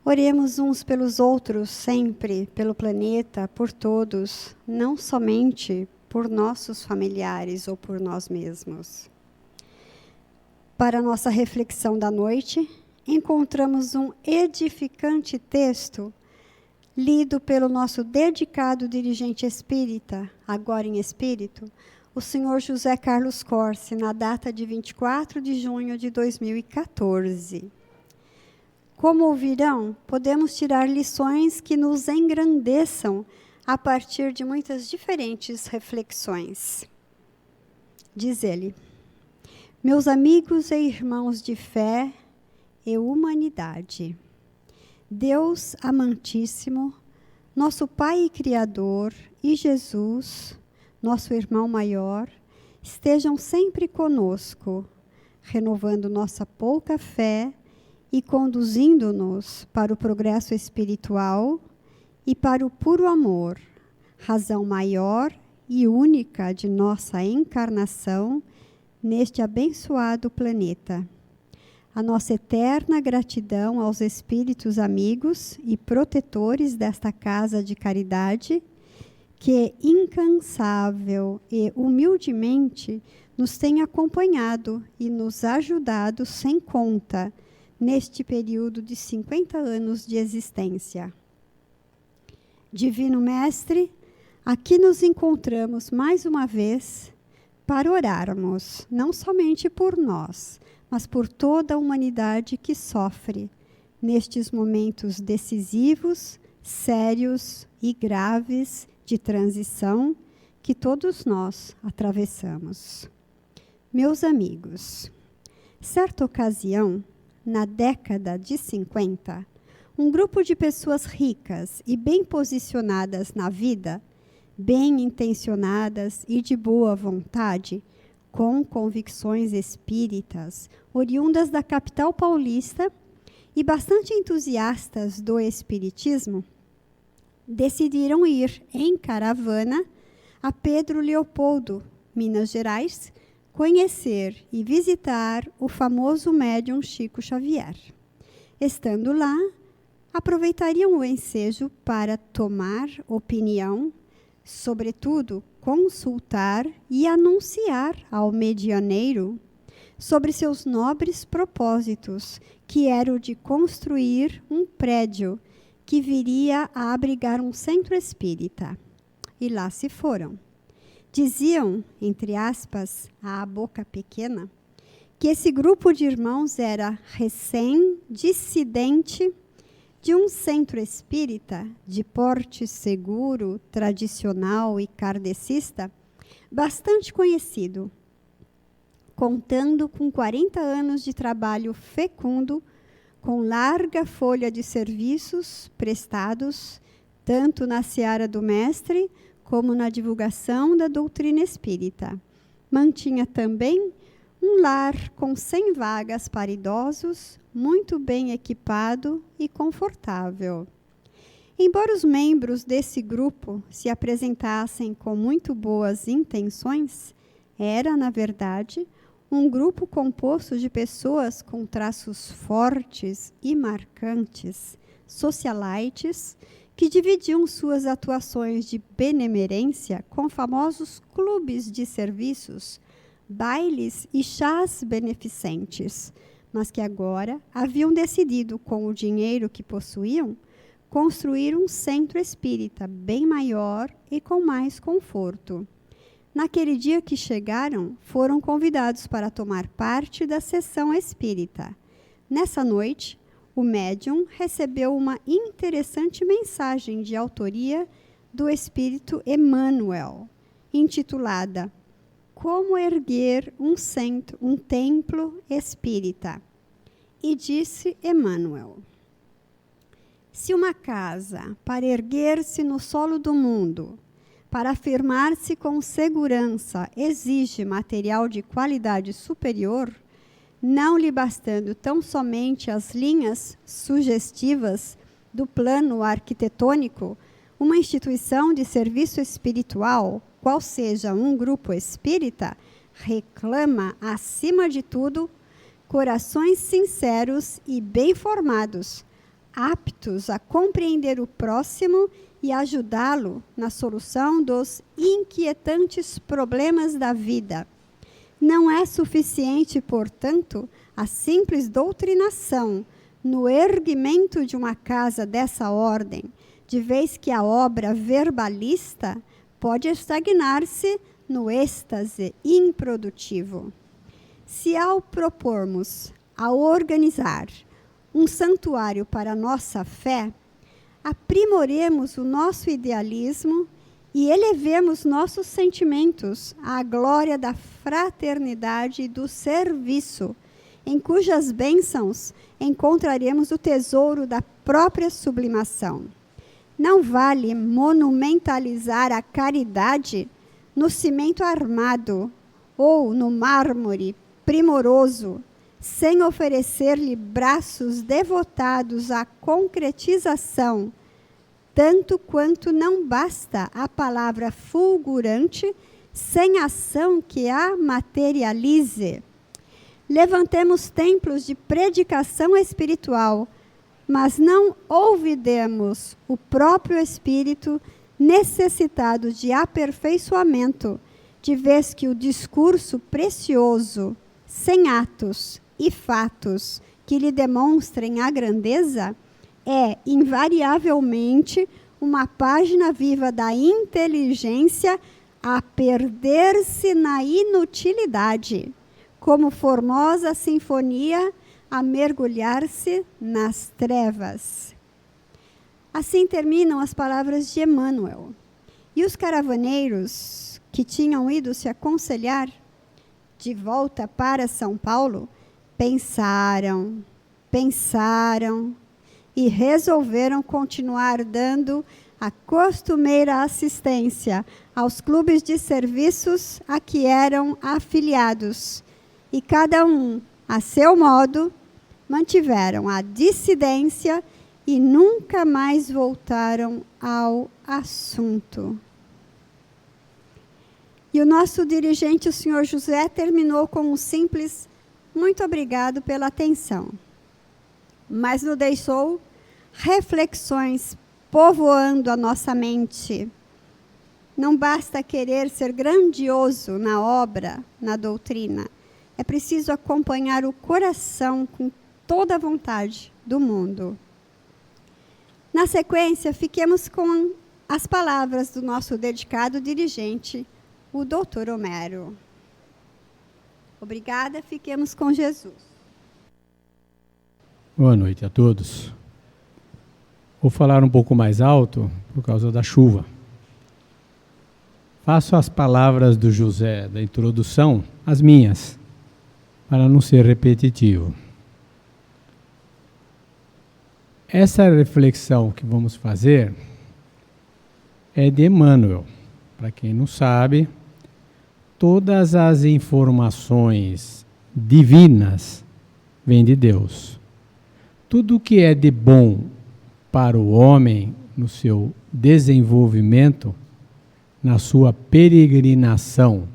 Oremos uns pelos outros, sempre, pelo planeta, por todos, não somente por nossos familiares ou por nós mesmos. Para a nossa reflexão da noite, encontramos um edificante texto lido pelo nosso dedicado dirigente espírita, agora em espírito, o senhor José Carlos Corsi, na data de 24 de junho de 2014. Como ouvirão, podemos tirar lições que nos engrandeçam a partir de muitas diferentes reflexões. Diz ele: meus amigos e irmãos de fé e humanidade, Deus amantíssimo, nosso Pai e Criador, e Jesus, nosso irmão maior, estejam sempre conosco, renovando nossa pouca fé e conduzindo-nos para o progresso espiritual e para o puro amor, razão maior e única de nossa encarnação neste abençoado planeta. A nossa eterna gratidão aos espíritos amigos e protetores desta casa de caridade, que incansável e humildemente nos tem acompanhado e nos ajudado sem conta neste período de 50 anos de existência. Divino Mestre, aqui nos encontramos mais uma vez para orarmos, não somente por nós, mas por toda a humanidade que sofre nestes momentos decisivos, sérios e graves de transição que todos nós atravessamos. Meus amigos, certa ocasião, na década de 50, um grupo de pessoas ricas e bem posicionadas na vida, bem intencionadas e de boa vontade, com convicções espíritas, oriundas da capital paulista e bastante entusiastas do espiritismo, decidiram ir em caravana a Pedro Leopoldo, Minas Gerais, conhecer e visitar o famoso médium Chico Xavier. Estando lá, aproveitariam o ensejo para tomar opinião, sobretudo consultar e anunciar ao medianeiro sobre seus nobres propósitos, que era o de construir um prédio que viria a abrigar um centro espírita. E lá se foram. Diziam, entre aspas, à boca pequena, que esse grupo de irmãos era recém-dissidente de um centro espírita de porte seguro, tradicional e kardecista, bastante conhecido, contando com 40 anos de trabalho fecundo, com larga folha de serviços prestados, tanto na seara do mestre, como na divulgação da doutrina espírita. Mantinha também um lar com 100 vagas para idosos, muito bem equipado e confortável. Embora os membros desse grupo se apresentassem com muito boas intenções, era, na verdade, um grupo composto de pessoas com traços fortes e marcantes, socialites, que dividiam suas atuações de benemerência com famosos clubes de serviços, bailes e chás beneficentes, mas que agora haviam decidido, com o dinheiro que possuíam, construir um centro espírita bem maior e com mais conforto. Naquele dia que chegaram, foram convidados para tomar parte da sessão espírita. Nessa noite, o médium recebeu uma interessante mensagem de autoria do espírito Emmanuel, intitulada Como erguer um templo espírita. E disse Emmanuel: se uma casa, para erguer-se no solo do mundo, para afirmar-se com segurança, exige material de qualidade superior, não lhe bastando tão somente as linhas sugestivas do plano arquitetônico, uma instituição de serviço espiritual, qual seja um grupo espírita, reclama, acima de tudo, corações sinceros e bem formados, aptos a compreender o próximo e ajudá-lo na solução dos inquietantes problemas da vida. Não é suficiente, portanto, a simples doutrinação no erguimento de uma casa dessa ordem, de vez que a obra verbalista pode estagnar-se no êxtase improdutivo. Se ao propormos a organizar um santuário para a nossa fé, aprimoremos o nosso idealismo e elevemos nossos sentimentos à glória da fraternidade e do serviço, em cujas bênçãos encontraremos o tesouro da própria sublimação. Não vale monumentalizar a caridade no cimento armado ou no mármore primoroso, sem oferecer-lhe braços devotados à concretização, tanto quanto não basta a palavra fulgurante sem ação que a materialize. Levantemos templos de predicação espiritual, mas não olvidemos o próprio espírito necessitado de aperfeiçoamento, de vez que o discurso precioso, sem atos e fatos que lhe demonstrem a grandeza, é invariavelmente uma página viva da inteligência a perder-se na inutilidade, como formosa sinfonia a mergulhar-se nas trevas. Assim terminam as palavras de Emmanuel. E os caravaneiros que tinham ido se aconselhar de volta para São Paulo, pensaram e resolveram continuar dando a costumeira assistência aos clubes de serviços a que eram afiliados. E cada um, a seu modo, mantiveram a dissidência e nunca mais voltaram ao assunto. E o nosso dirigente, o senhor José, terminou com um simples muito obrigado pela atenção. Mas nos deixou reflexões povoando a nossa mente. Não basta querer ser grandioso na obra, na doutrina. É preciso acompanhar o coração com toda a vontade do mundo. Na sequência, fiquemos com as palavras do nosso dedicado dirigente, o doutor Homero. Obrigada, fiquemos com Jesus. Boa noite a todos. Vou falar um pouco mais alto por causa da chuva. Faço as palavras do José da introdução as minhas, para não ser repetitivo. Essa reflexão que vamos fazer é de Emmanuel. Para quem não sabe, todas as informações divinas vêm de Deus. Tudo que é de bom para o homem no seu desenvolvimento, na sua peregrinação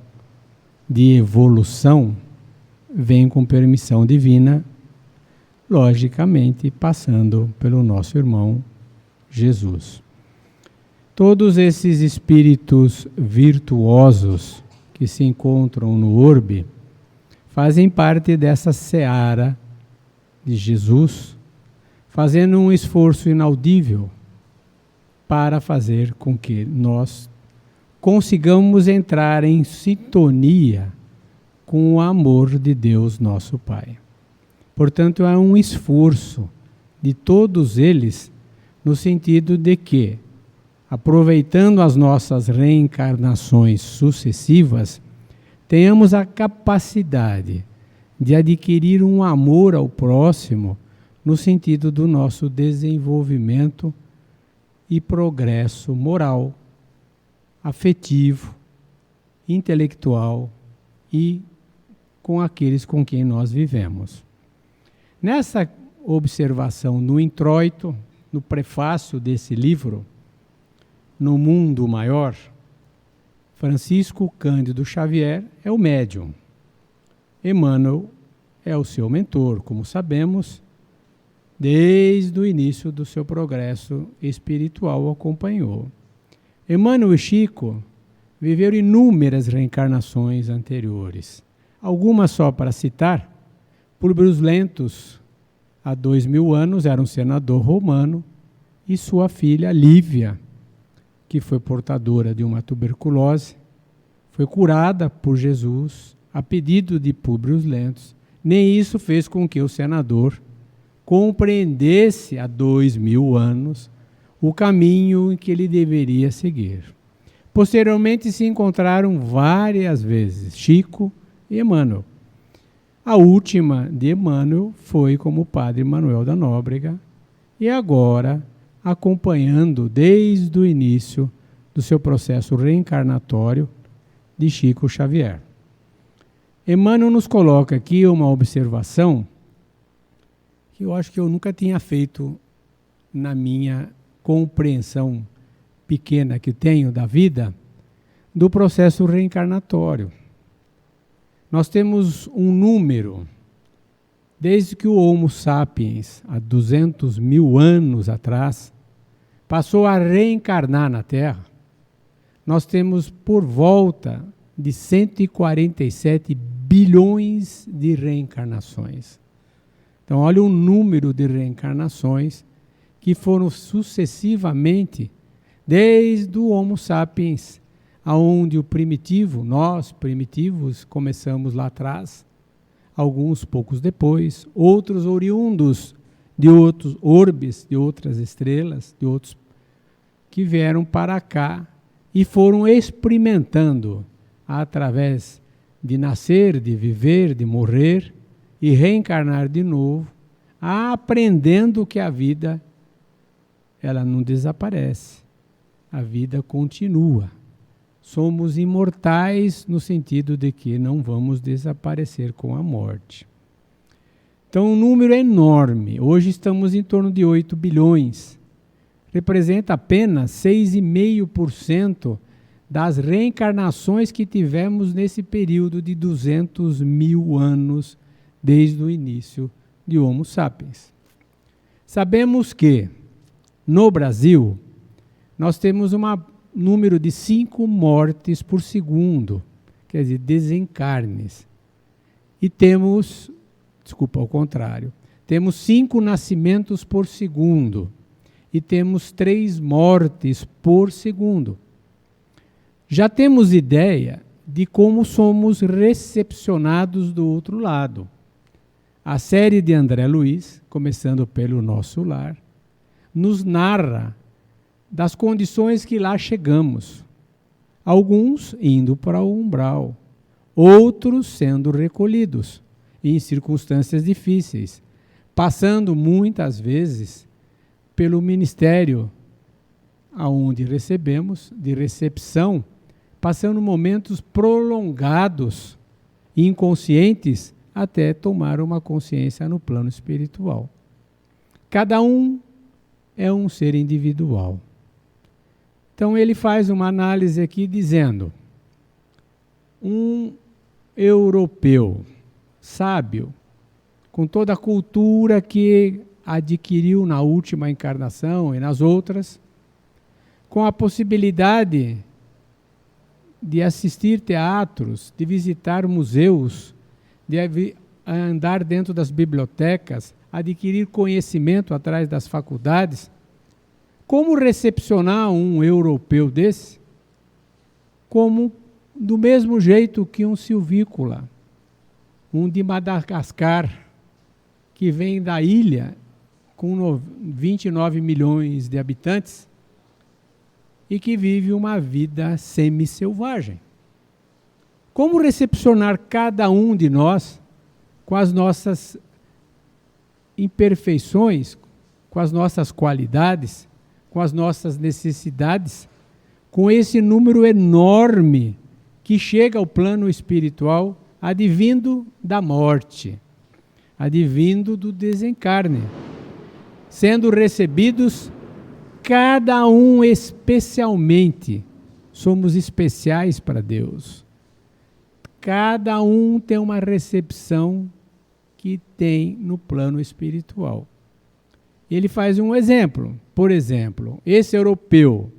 de evolução, vem com permissão divina, logicamente passando pelo nosso irmão Jesus. Todos esses espíritos virtuosos que se encontram no orbe fazem parte dessa seara de Jesus, fazendo um esforço inaudível para fazer com que nós consigamos entrar em sintonia com o amor de Deus nosso Pai. Portanto, é um esforço de todos eles no sentido de que, aproveitando as nossas reencarnações sucessivas, tenhamos a capacidade de adquirir um amor ao próximo no sentido do nosso desenvolvimento e progresso moral, afetivo, intelectual e com aqueles com quem nós vivemos. Nessa observação no introito, no prefácio desse livro, No Mundo Maior, Francisco Cândido Xavier é o médium. Emmanuel é o seu mentor, como sabemos, desde o início do seu progresso espiritual, o acompanhou. Emmanuel e Chico viveram inúmeras reencarnações anteriores. Algumas só para citar: Públio Lentulus, há 2000 anos, era um senador romano, e sua filha Lívia, que foi portadora de uma tuberculose, foi curada por Jesus a pedido de Públio Lentulus. Nem isso fez com que o senador compreendesse há 2000 anos o caminho em que ele deveria seguir. Posteriormente se encontraram várias vezes Chico e Emmanuel. A última de Emmanuel foi como Padre Manuel da Nóbrega, e agora acompanhando desde o início do seu processo reencarnatório de Chico Xavier. Emmanuel nos coloca aqui uma observação que eu acho que eu nunca tinha feito na minha compreensão pequena que tenho da vida, do processo reencarnatório. Nós temos um número, desde que o Homo sapiens, há 200 mil anos atrás, passou a reencarnar na Terra, nós temos por volta de 147 bilhões de reencarnações. Então, olha o número de reencarnações que foram sucessivamente, desde o Homo sapiens, aonde o primitivo, nós primitivos, começamos lá atrás, alguns poucos depois, outros oriundos de outros orbes, de outras estrelas, de outros que vieram para cá e foram experimentando através de nascer, de viver, de morrer e reencarnar de novo, aprendendo que a vida ela não desaparece, a vida continua. Somos imortais no sentido de que não vamos desaparecer com a morte. Então, um número enorme. Hoje estamos em torno de 8 bilhões. Representa apenas 6,5% das reencarnações que tivemos nesse período de 200 mil anos, desde o início de Homo sapiens. Sabemos que, no Brasil, nós temos um número de 5 mortes por segundo, quer dizer, desencarnes. E temos, ao contrário, temos 5 nascimentos por segundo e temos 3 mortes por segundo. Já temos ideia de como somos recepcionados do outro lado. A série de André Luiz, começando pelo Nosso Lar, nos narra das condições que lá chegamos. Alguns indo para o umbral, outros sendo recolhidos em circunstâncias difíceis, passando muitas vezes pelo ministério aonde recebemos, de recepção, passando momentos prolongados, inconscientes, até tomar uma consciência no plano espiritual. Cada um é um ser individual. Então ele faz uma análise aqui dizendo: um europeu sábio, com toda a cultura que adquiriu na última encarnação e nas outras, com a possibilidade de assistir teatros, de visitar museus, de andar dentro das bibliotecas, adquirir conhecimento atrás das faculdades. Como recepcionar um europeu desse? Como do mesmo jeito que um silvícola, um de Madagascar, que vem da ilha com 29 milhões de habitantes e que vive uma vida semi-selvagem. Como recepcionar cada um de nós com as nossas imperfeições, com as nossas qualidades, com as nossas necessidades, com esse número enorme que chega ao plano espiritual, advindo da morte, advindo do desencarne, sendo recebidos cada um especialmente. Somos especiais para Deus. Cada um tem uma recepção que tem no plano espiritual. ele faz um exemplo. Por exemplo, esse europeu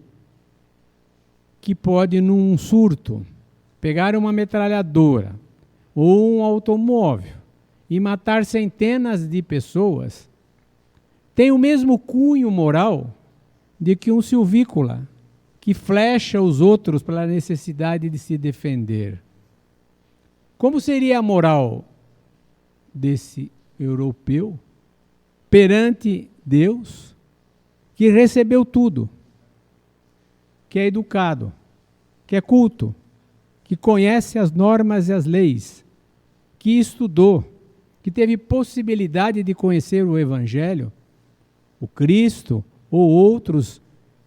que pode, num surto, pegar uma metralhadora ou um automóvel e matar centenas de pessoas, tem o mesmo cunho moral de que um silvícola que flecha os outros pela necessidade de se defender. Como seria a moral desse europeu perante Deus, que recebeu tudo, que é educado, que é culto, que conhece as normas e as leis, que estudou, que teve possibilidade de conhecer o Evangelho, o Cristo ou outros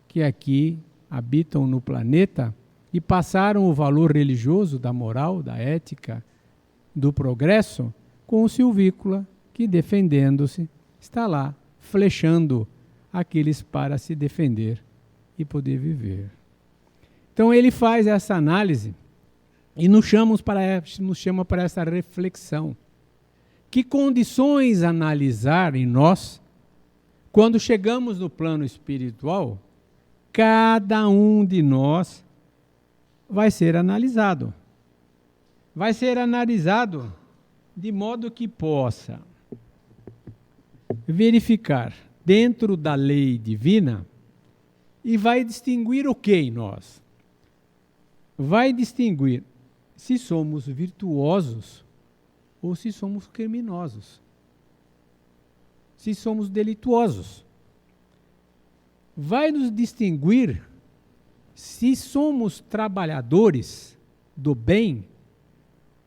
que aqui habitam no planeta e passaram o valor religioso, da moral, da ética, do progresso, com o silvícola que, defendendo-se, está lá, flechando aqueles para se defender e poder viver. Então ele faz essa análise e nos chama para essa reflexão. Que condições analisar em nós quando chegamos no plano espiritual? Cada um de nós vai ser analisado. Vai ser analisado de modo que possa verificar dentro da lei divina e vai distinguir o que em nós? Vai distinguir se somos virtuosos ou se somos criminosos. Se somos delituosos. Vai nos distinguir se somos trabalhadores do bem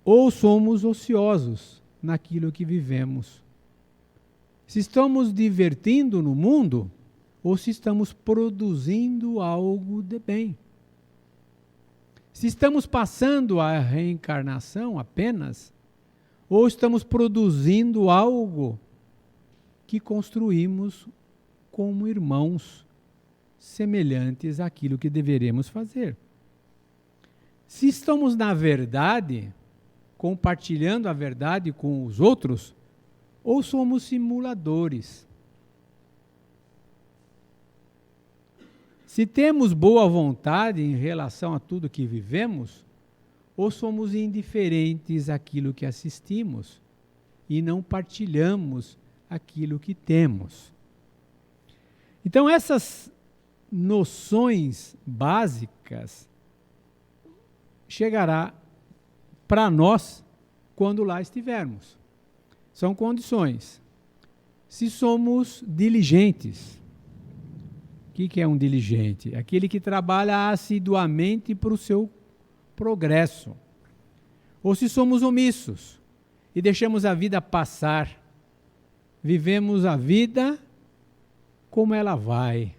ou somos ociosos naquilo que vivemos. Se estamos divertindo no mundo ou se estamos produzindo algo de bem. Se estamos passando a reencarnação apenas ou estamos produzindo algo que construímos como irmãos semelhantes àquilo que deveremos fazer. Se estamos na verdade, compartilhando a verdade com os outros, ou somos simuladores. Se temos boa vontade em relação a tudo que vivemos, ou somos indiferentes àquilo que assistimos e não partilhamos aquilo que temos. Então essas noções básicas chegará para nós quando lá estivermos. São condições. Se somos diligentes. O que é um diligente? Aquele que trabalha assiduamente para o seu progresso. Ou se somos omissos e deixamos a vida passar, vivemos a vida como ela vai,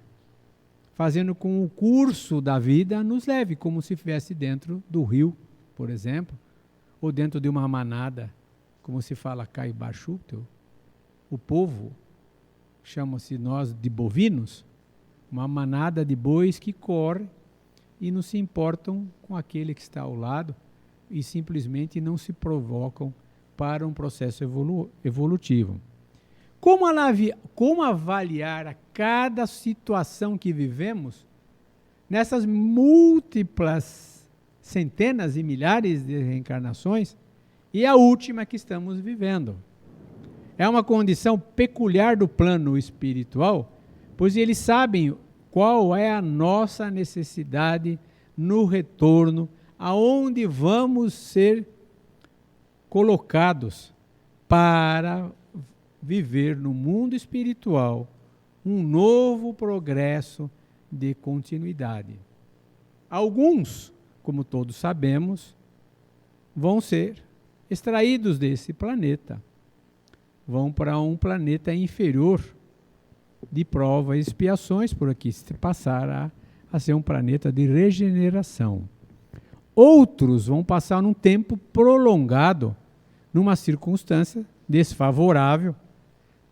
fazendo com o curso da vida nos leve, como se estivesse dentro do rio, por exemplo, ou dentro de uma manada, como se fala Caibachutel, o povo, chama-se nós de bovinos, uma manada de bois que corre e não se importam com aquele que está ao lado e simplesmente não se provocam para um processo evolutivo. Como avaliar a cada situação que vivemos nessas múltiplas centenas e milhares de reencarnações e a última que estamos vivendo? É uma condição peculiar do plano espiritual, pois eles sabem qual é a nossa necessidade no retorno, aonde vamos ser colocados para viver no mundo espiritual um novo progresso de continuidade. Alguns, como todos sabemos, vão ser extraídos desse planeta, vão para um planeta inferior de provas e expiações, por aqui passar a ser um planeta de regeneração. Outros vão passar num tempo prolongado, numa circunstância desfavorável,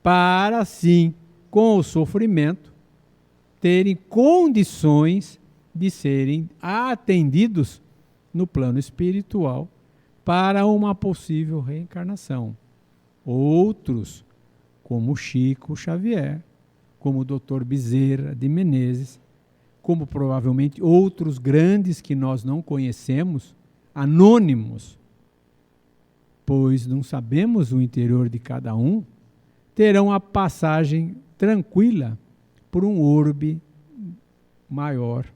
para assim, com o sofrimento, terem condições de serem atendidos no plano espiritual para uma possível reencarnação. Outros, como Chico Xavier, como o Dr. Bezerra de Menezes, como provavelmente outros grandes que nós não conhecemos, anônimos, pois não sabemos o interior de cada um, terão a passagem tranquila por um orbe maior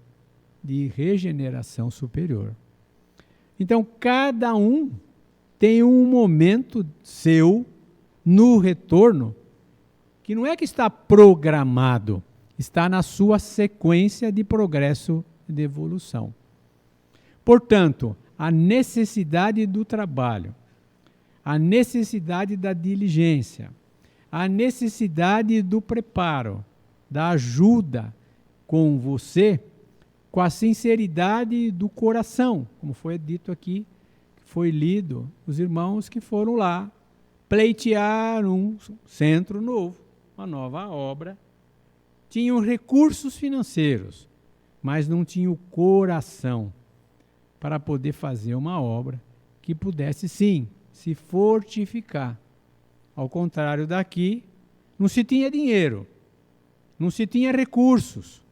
de regeneração superior. Então, cada um tem um momento seu no retorno que não é que está programado, está na sua sequência de progresso e de evolução. Portanto, a necessidade do trabalho, a necessidade da diligência, a necessidade do preparo, da ajuda com você, com a sinceridade do coração, como foi dito aqui, foi lido, os irmãos que foram lá pleitear um centro novo, uma nova obra, tinham recursos financeiros, mas não tinham o coração para poder fazer uma obra que pudesse, sim, se fortificar. Ao contrário daqui, não se tinha dinheiro, não se tinha recursos,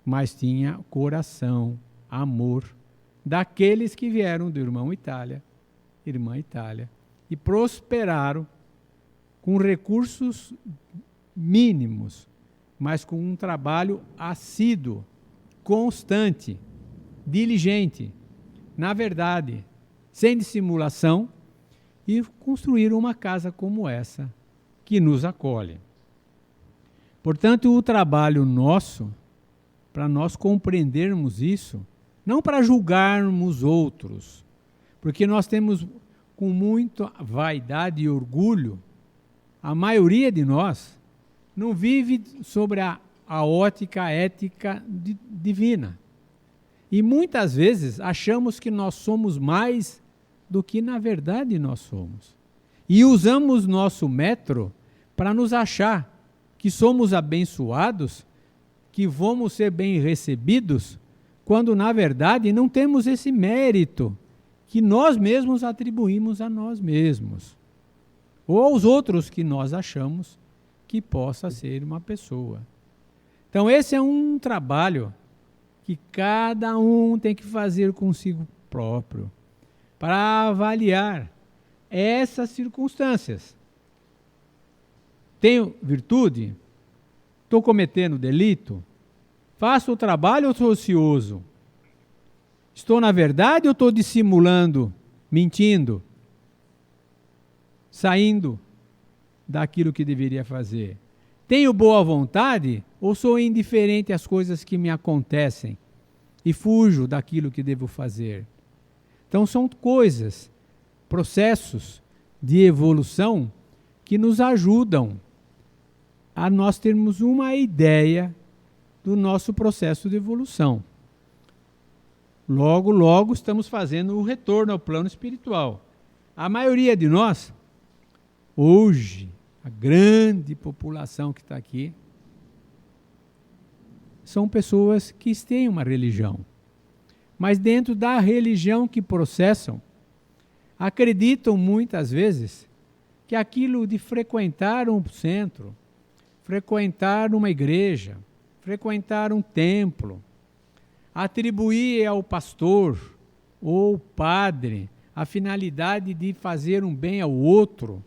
mas tinha coração, amor, daqueles que vieram do irmã Itália, e prosperaram com recursos mínimos, mas com um trabalho assíduo, constante, diligente, na verdade, sem dissimulação, e construíram uma casa como essa, que nos acolhe. Portanto, o trabalho nosso, para nós compreendermos isso, não para julgarmos outros, porque nós temos com muita vaidade e orgulho, a maioria de nós não vive sobre a ótica ética divina. E muitas vezes achamos que nós somos mais do que na verdade nós somos. E usamos nosso metro para nos achar que somos abençoados, que vamos ser bem recebidos, quando na verdade não temos esse mérito que nós mesmos atribuímos a nós mesmos, ou aos outros que nós achamos que possa ser uma pessoa. Então esse é um trabalho que cada um tem que fazer consigo próprio, para avaliar essas circunstâncias. Tenho virtude? Estou cometendo delito? Faço o trabalho ou sou ocioso? Estou na verdade ou estou dissimulando, mentindo, saindo daquilo que deveria fazer? Tenho boa vontade ou sou indiferente às coisas que me acontecem e fujo daquilo que devo fazer? Então são coisas, processos de evolução que nos ajudam a nós termos uma ideia do nosso processo de evolução. Logo, logo estamos fazendo o retorno ao plano espiritual. A maioria de nós, hoje, a grande população que está aqui, são pessoas que têm uma religião. Mas dentro da religião que processam, acreditam muitas vezes que aquilo de frequentar um centro, frequentar uma igreja, frequentar um templo, atribuir ao pastor ou padre a finalidade de fazer um bem ao outro,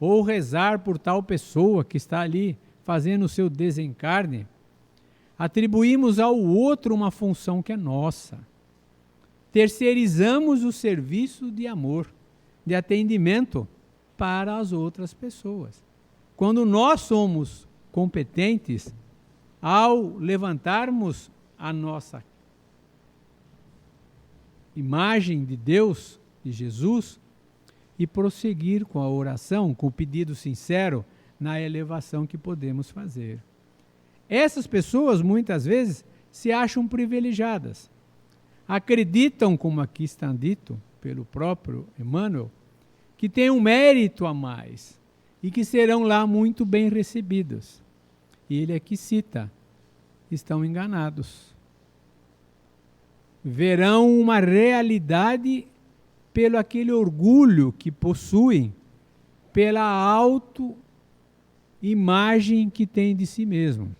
ou rezar por tal pessoa que está ali fazendo o seu desencarne, atribuímos ao outro uma função que é nossa. Terceirizamos o serviço de amor, de atendimento para as outras pessoas. Quando nós somos competentes, ao levantarmos a nossa imagem de Deus, de Jesus, e prosseguir com a oração, com o pedido sincero, na elevação que podemos fazer. Essas pessoas, muitas vezes, se acham privilegiadas. Acreditam, como aqui está dito pelo próprio Emmanuel, que têm um mérito a mais e que serão lá muito bem recebidos. E ele aqui cita, estão enganados. Verão uma realidade pelo aquele orgulho que possuem, pela imagem que têm de si mesmo.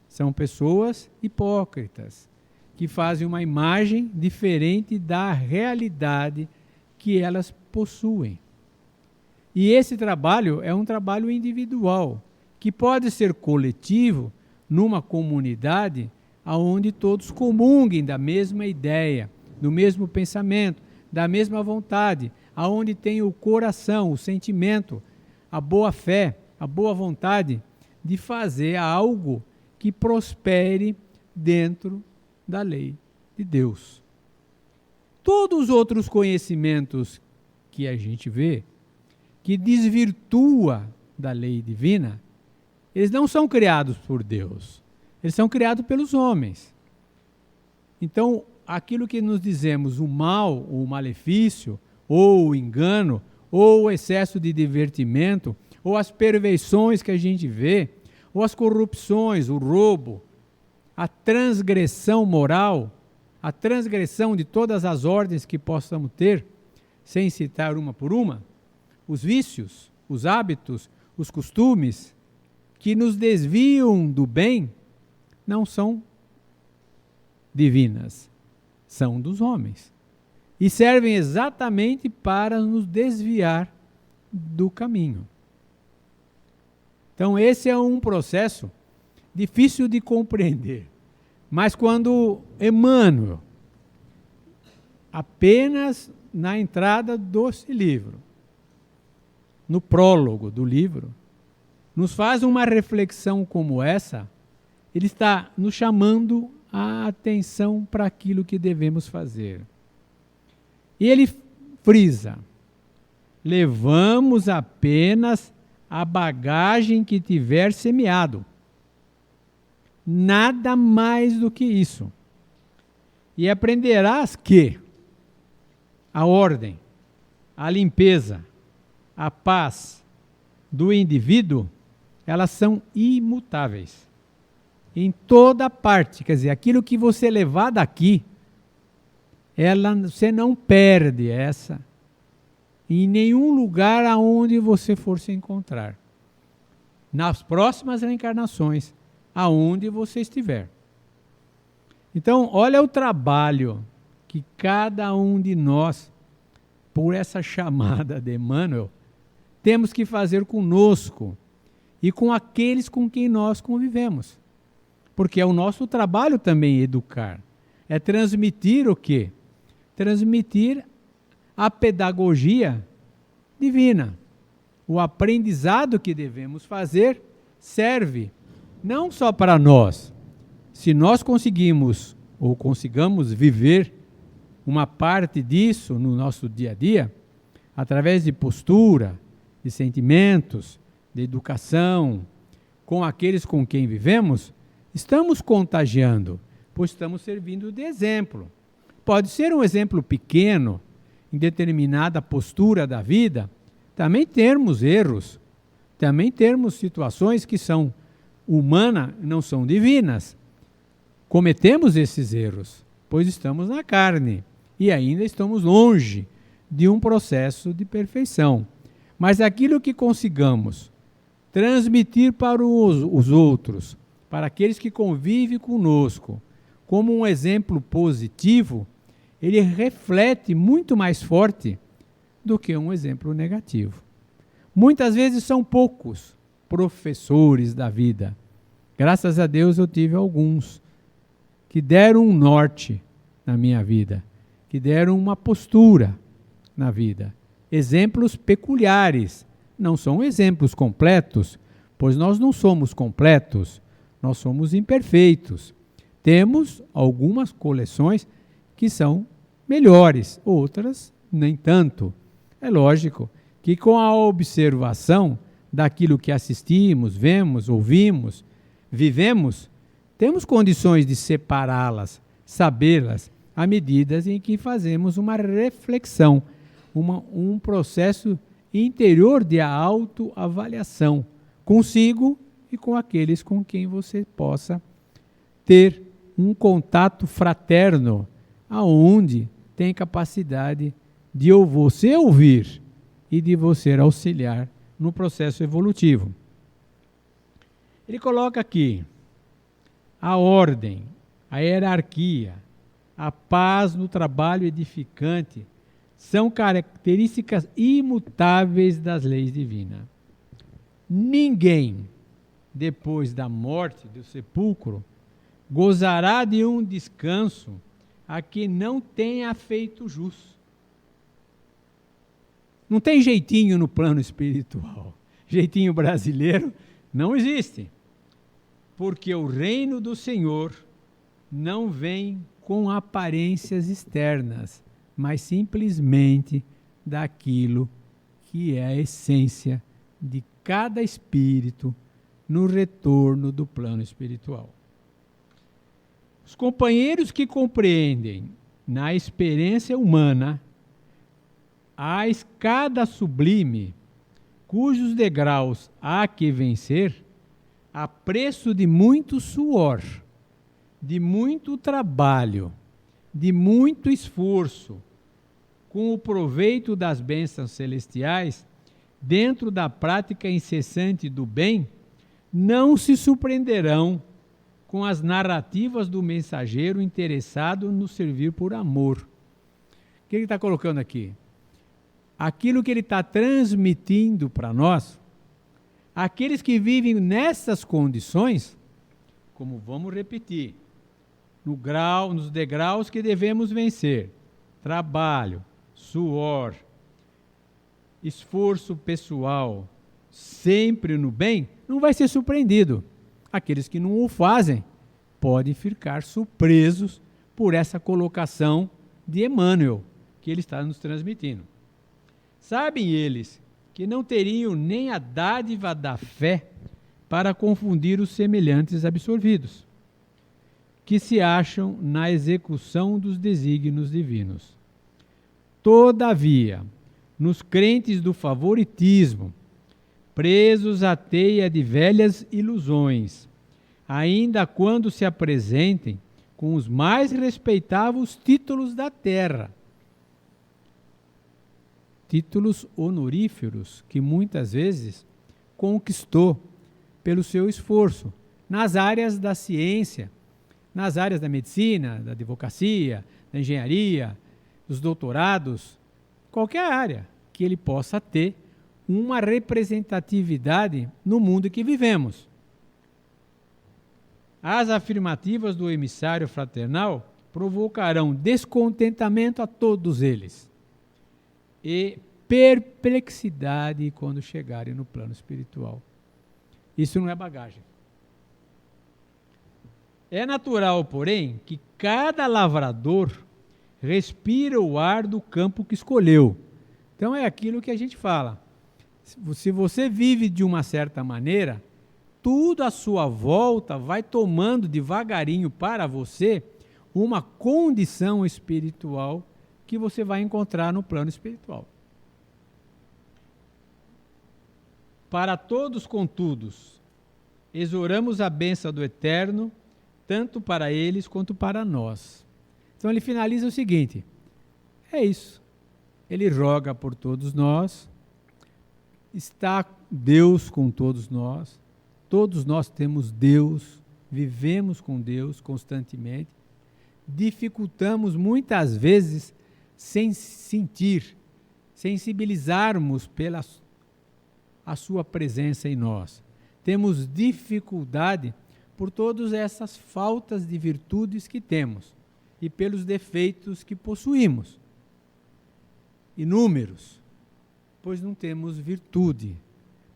São pessoas hipócritas, que fazem uma imagem diferente da realidade que elas possuem. E esse trabalho é um trabalho individual, que pode ser coletivo numa comunidade onde todos comunguem da mesma ideia, do mesmo pensamento, da mesma vontade, aonde tem o coração, o sentimento, a boa fé, a boa vontade de fazer algo que prospere dentro da lei de Deus. Todos os outros conhecimentos que a gente vê, que desvirtua da lei divina, eles não são criados por Deus, eles são criados pelos homens. Então, aquilo que nos dizemos o mal, o malefício, ou o engano, ou o excesso de divertimento, ou as perversões que a gente vê, ou as corrupções, o roubo, a transgressão moral, a transgressão de todas as ordens que possamos ter, sem citar uma por uma, os vícios, os hábitos, os costumes que nos desviam do bem, não são divinas, são dos homens. E servem exatamente para nos desviar do caminho. Então esse é um processo difícil de compreender. Mas quando Emmanuel, apenas na entrada desse livro, no prólogo do livro, nos faz uma reflexão como essa, ele está nos chamando a atenção para aquilo que devemos fazer. E ele frisa: levamos apenas a bagagem que tiver semeado. Nada mais do que isso. E aprenderás que a ordem, a limpeza, a paz do indivíduo, elas são imutáveis. Em toda parte, quer dizer, aquilo que você levar daqui, você não perde essa em nenhum lugar aonde você for se encontrar. Nas próximas reencarnações, aonde você estiver. Então, olha o trabalho que cada um de nós, por essa chamada de Emmanuel, temos que fazer conosco e com aqueles com quem nós convivemos. Porque é o nosso trabalho também educar. É transmitir o quê? Transmitir a pedagogia divina. O aprendizado que devemos fazer serve não só para nós. Se nós conseguimos ou consigamos viver uma parte disso no nosso dia a dia, através de postura, de sentimentos, de educação, com aqueles com quem vivemos, estamos contagiando, pois estamos servindo de exemplo. Pode ser um exemplo pequeno, em determinada postura da vida, também termos erros, também termos situações que são humanas, não são divinas. Cometemos esses erros, pois estamos na carne e ainda estamos longe de um processo de perfeição. Mas aquilo que consigamos transmitir para os outros, para aqueles que convivem conosco, como um exemplo positivo, ele reflete muito mais forte do que um exemplo negativo. Muitas vezes são poucos professores da vida. Graças a Deus eu tive alguns que deram um norte na minha vida, que deram uma postura na vida. Exemplos peculiares, não são exemplos completos, pois nós não somos completos, nós somos imperfeitos. Temos algumas coleções que são melhores, outras nem tanto. É lógico que com a observação daquilo que assistimos, vemos, ouvimos, vivemos, temos condições de separá-las, sabê-las, à medida em que fazemos uma reflexão, um processo interior de autoavaliação, consigo e com aqueles com quem você possa ter um contato fraterno, aonde tem capacidade de você ouvir e de você auxiliar no processo evolutivo. Ele coloca aqui a ordem, a hierarquia, a paz no trabalho edificante são características imutáveis das leis divinas. Ninguém, depois da morte, do sepulcro, gozará de um descanso a que não tenha feito jus. Não tem jeitinho no plano espiritual. Jeitinho brasileiro não existe. Porque o reino do Senhor não vem com aparências externas, mas simplesmente daquilo que é a essência de cada espírito no retorno do plano espiritual. Os companheiros que compreendem na experiência humana a escada sublime, cujos degraus há que vencer, a preço de muito suor, de muito trabalho, de muito esforço, com o proveito das bênçãos celestiais, dentro da prática incessante do bem, não se surpreenderão com as narrativas do mensageiro interessado no servir por amor. O que ele está colocando aqui? Aquilo que ele está transmitindo para nós, aqueles que vivem nessas condições, como vamos repetir, nos degraus que devemos vencer, trabalho, suor, esforço pessoal, sempre no bem, não vai ser surpreendido. Aqueles que não o fazem podem ficar surpresos por essa colocação de Emmanuel, que ele está nos transmitindo. Sabem eles que não teriam nem a dádiva da fé para confundir os semelhantes absorvidos, que se acham na execução dos desígnios divinos. Todavia, nos crentes do favoritismo, presos à teia de velhas ilusões, ainda quando se apresentem com os mais respeitáveis títulos da terra, títulos honoríferos que muitas vezes conquistou pelo seu esforço nas áreas da ciência, nas áreas da medicina, da advocacia, da engenharia, dos doutorados, qualquer área que ele possa ter uma representatividade no mundo que vivemos. As afirmativas do emissário fraternal provocarão descontentamento a todos eles e perplexidade quando chegarem no plano espiritual. Isso não é bagagem. É natural, porém, que cada lavrador respira o ar do campo que escolheu. Então é aquilo que a gente fala. Se você vive de uma certa maneira, tudo à sua volta vai tomando devagarinho para você uma condição espiritual que você vai encontrar no plano espiritual. Para todos, contudo, exoramos a bênção do Eterno, tanto para eles quanto para nós. Então ele finaliza o seguinte, é isso. Ele roga por todos nós, está Deus com todos nós temos Deus, vivemos com Deus constantemente, dificultamos muitas vezes sem sentir, sensibilizarmos pela a sua presença em nós. Temos dificuldade por todas essas faltas de virtudes que temos e pelos defeitos que possuímos. Inúmeros, pois não temos virtude.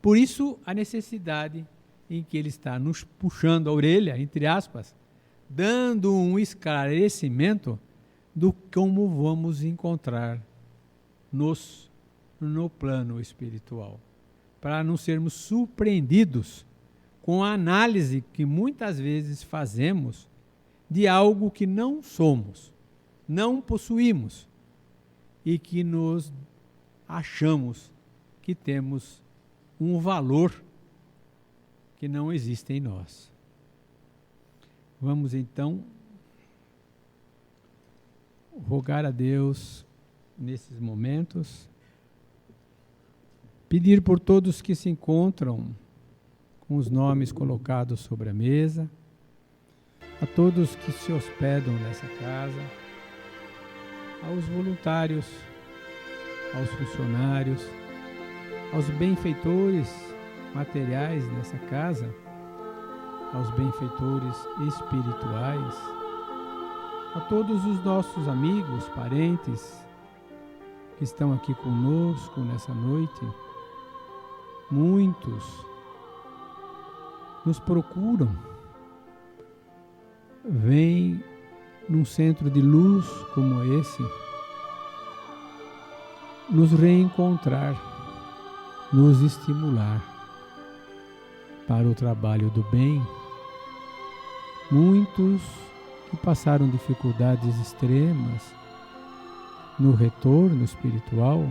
Por isso, a necessidade em que ele está nos puxando a orelha, entre aspas, dando um esclarecimento do como vamos encontrar no plano espiritual, para não sermos surpreendidos com a análise que muitas vezes fazemos de algo que não somos, não possuímos e que nos achamos que temos um valor que não existe em nós. Vamos então rogar a Deus nesses momentos, pedir por todos que se encontram com os nomes colocados sobre a mesa, a todos que se hospedam nessa casa, aos voluntários, aos funcionários, aos benfeitores materiais nessa casa, aos benfeitores espirituais, a todos os nossos amigos, parentes que estão aqui conosco nessa noite. Muitos nos procuram, vêm num centro de luz como esse, nos reencontrar, nos estimular para o trabalho do bem. Muitos que passaram dificuldades extremas no retorno espiritual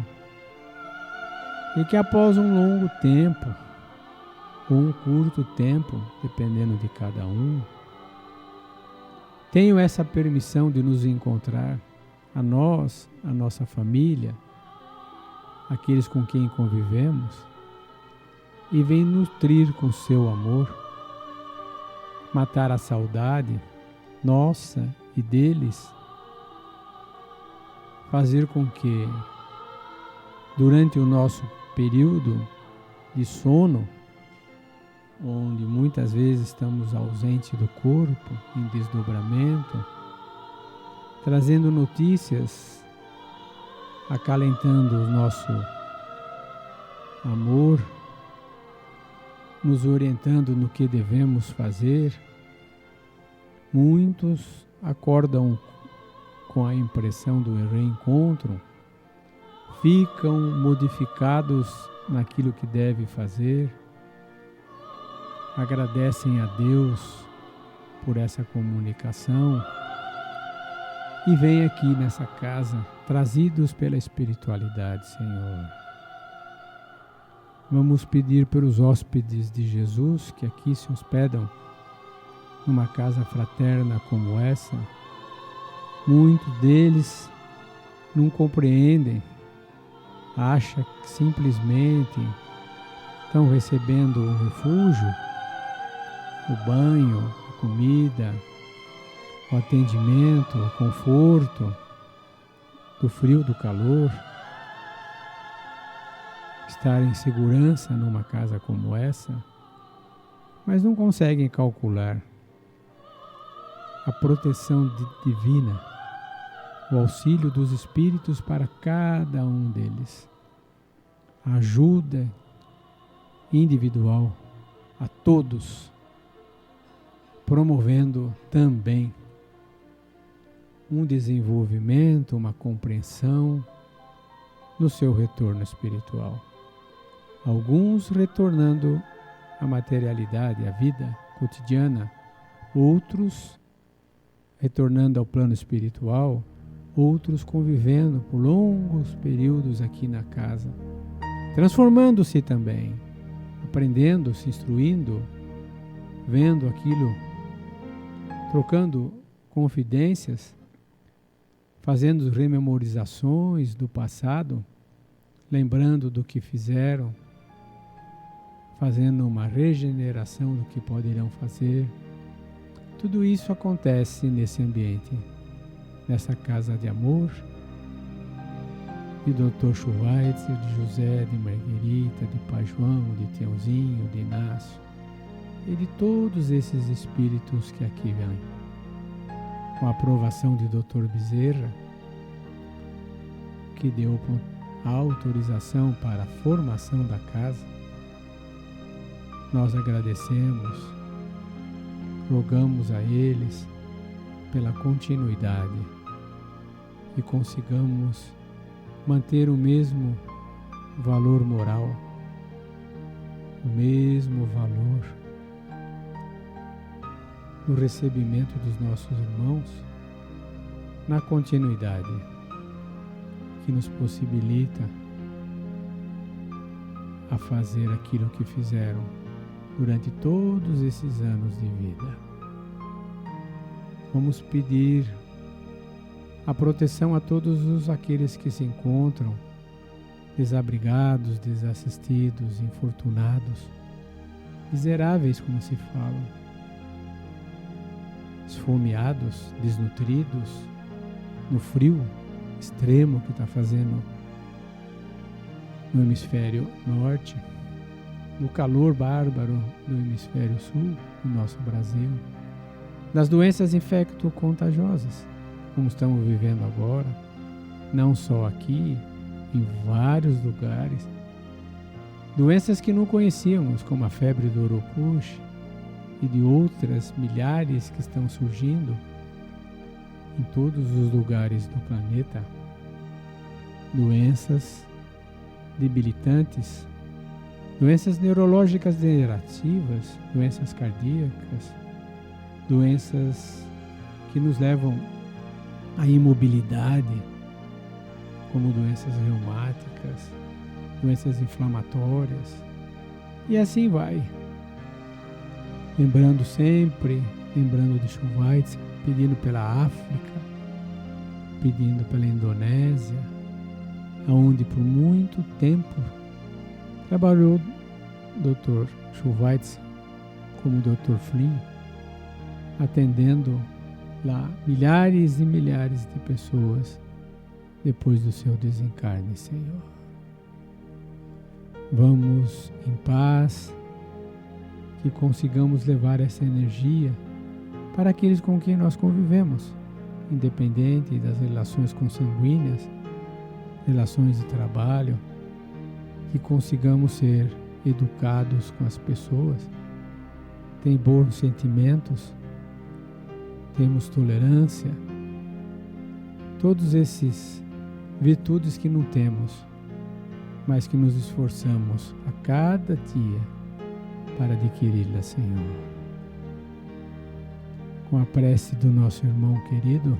e que após um longo tempo ou um curto tempo, dependendo de cada um, tenham essa permissão de nos encontrar, a nós, a nossa família, aqueles com quem convivemos, e vem nutrir com seu amor, matar a saudade nossa e deles, fazer com que, durante o nosso período de sono, onde muitas vezes estamos ausentes do corpo, em desdobramento, trazendo notícias, acalentando o nosso amor, nos orientando no que devemos fazer. Muitos acordam com a impressão do reencontro, ficam modificados naquilo que deve fazer, agradecem a Deus por essa comunicação e vêm aqui nessa casa trazidos pela espiritualidade, Senhor. Vamos pedir pelos hóspedes de Jesus que aqui se hospedam numa casa fraterna como essa. Muitos deles não compreendem, acham que simplesmente estão recebendo o refúgio, o banho, a comida, o atendimento, o conforto, do frio, do calor. Estar em segurança numa casa como essa, mas não conseguem calcular a proteção divina, o auxílio dos Espíritos para cada um deles, a ajuda individual a todos, promovendo também um desenvolvimento, uma compreensão no seu retorno espiritual. Alguns retornando à materialidade, à vida cotidiana, outros retornando ao plano espiritual, outros convivendo por longos períodos aqui na casa, transformando-se também, aprendendo, se instruindo, vendo aquilo, trocando confidências, fazendo rememorizações do passado, lembrando do que fizeram, fazendo uma regeneração do que poderão fazer. Tudo isso acontece nesse ambiente, nessa casa de amor, de Dr. Schweitzer, de José, de Marguerita, de Pai João, de Teozinho, de Inácio e de todos esses espíritos que aqui vêm. Com a aprovação de Dr. Bezerra, que deu a autorização para a formação da casa, nós agradecemos, rogamos a eles pela continuidade e consigamos manter o mesmo valor moral, o mesmo valor no recebimento dos nossos irmãos, na continuidade que nos possibilita a fazer aquilo que fizeram durante todos esses anos de vida. Vamos pedir a proteção a todos aqueles que se encontram desabrigados, desassistidos, infortunados, miseráveis, como se fala, esfomeados, desnutridos, no frio extremo que está fazendo no hemisfério norte, no calor bárbaro do hemisfério sul, no nosso Brasil, das doenças infecto-contagiosas, como estamos vivendo agora, não só aqui, em vários lugares, doenças que não conhecíamos, como a febre do Oropouche e de outras milhares que estão surgindo em todos os lugares do planeta, doenças debilitantes, doenças neurológicas degenerativas, doenças cardíacas, doenças que nos levam à imobilidade, como doenças reumáticas, doenças inflamatórias, e assim vai. Lembrando de Schweitzer, pedindo pela África, pedindo pela Indonésia, onde por muito tempo trabalhou o Dr. Schweitzer como Dr. Flynn, atendendo lá milhares e milhares de pessoas depois do seu desencarne, Senhor. Vamos em paz, que consigamos levar essa energia para aqueles com quem nós convivemos, independente das relações consanguíneas, relações de trabalho, que consigamos ser educados com as pessoas, tem bons sentimentos, temos tolerância, todos esses virtudes que não temos, mas que nos esforçamos a cada dia para adquiri-las, Senhor. Com a prece do nosso irmão querido,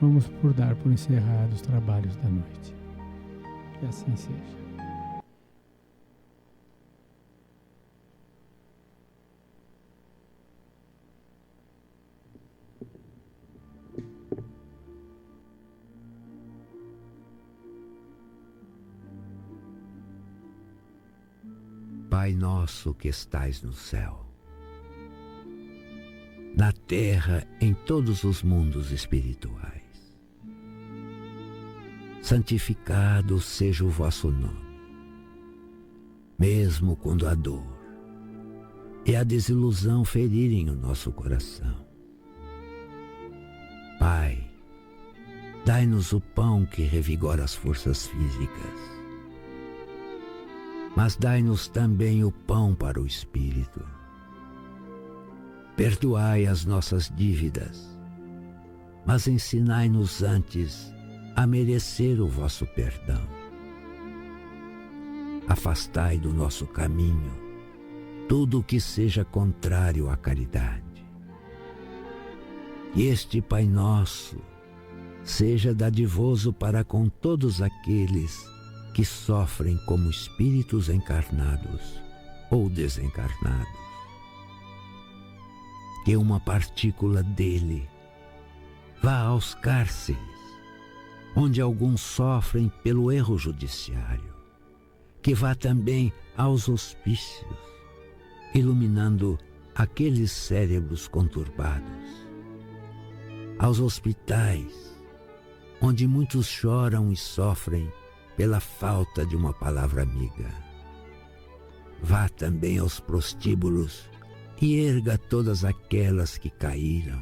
vamos dar por encerrados os trabalhos da noite. Que assim seja. Pai nosso que estais no céu, na terra, em todos os mundos espirituais, santificado seja o vosso nome, mesmo quando a dor e a desilusão ferirem o nosso coração. Pai, dai-nos o pão que revigora as forças físicas, mas dai-nos também o pão para o espírito. Perdoai as nossas dívidas, mas ensinai-nos antes a merecer o vosso perdão. Afastai do nosso caminho tudo o que seja contrário à caridade. E este Pai Nosso seja dadivoso para com todos aqueles que sofrem como espíritos encarnados ou desencarnados. Que uma partícula dele vá aos cárceres, onde alguns sofrem pelo erro judiciário, que vá também aos hospícios, iluminando aqueles cérebros conturbados, aos hospitais, onde muitos choram e sofrem pela falta de uma palavra amiga. Vá também aos prostíbulos e erga todas aquelas que caíram,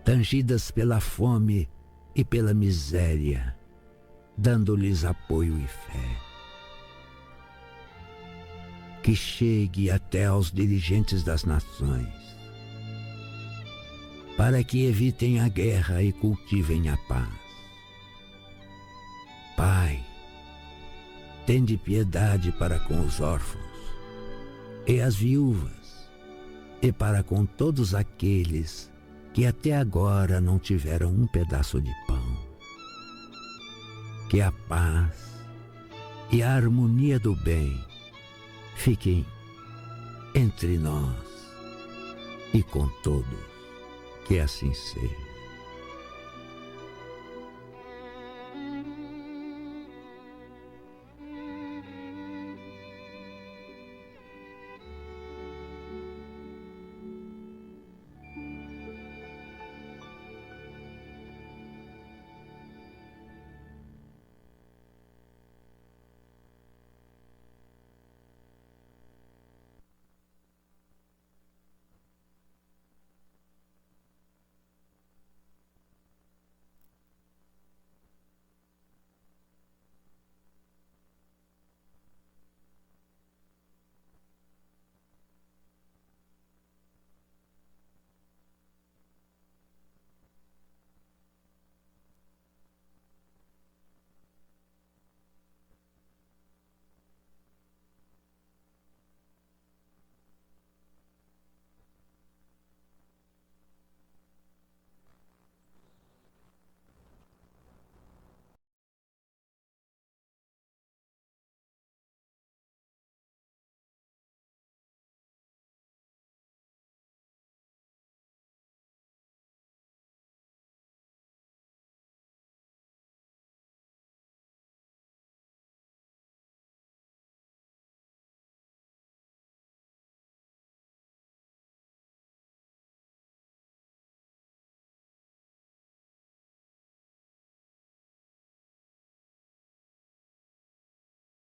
tangidas pela fome e pela miséria, dando-lhes apoio e fé. Que chegue até aos dirigentes das nações, para que evitem a guerra e cultivem a paz. Pai, tende piedade para com os órfãos e as viúvas, e para com todos aqueles que até agora não tiveram um pedaço de pão. Que a paz e a harmonia do bem fiquem entre nós e com todos, que assim seja.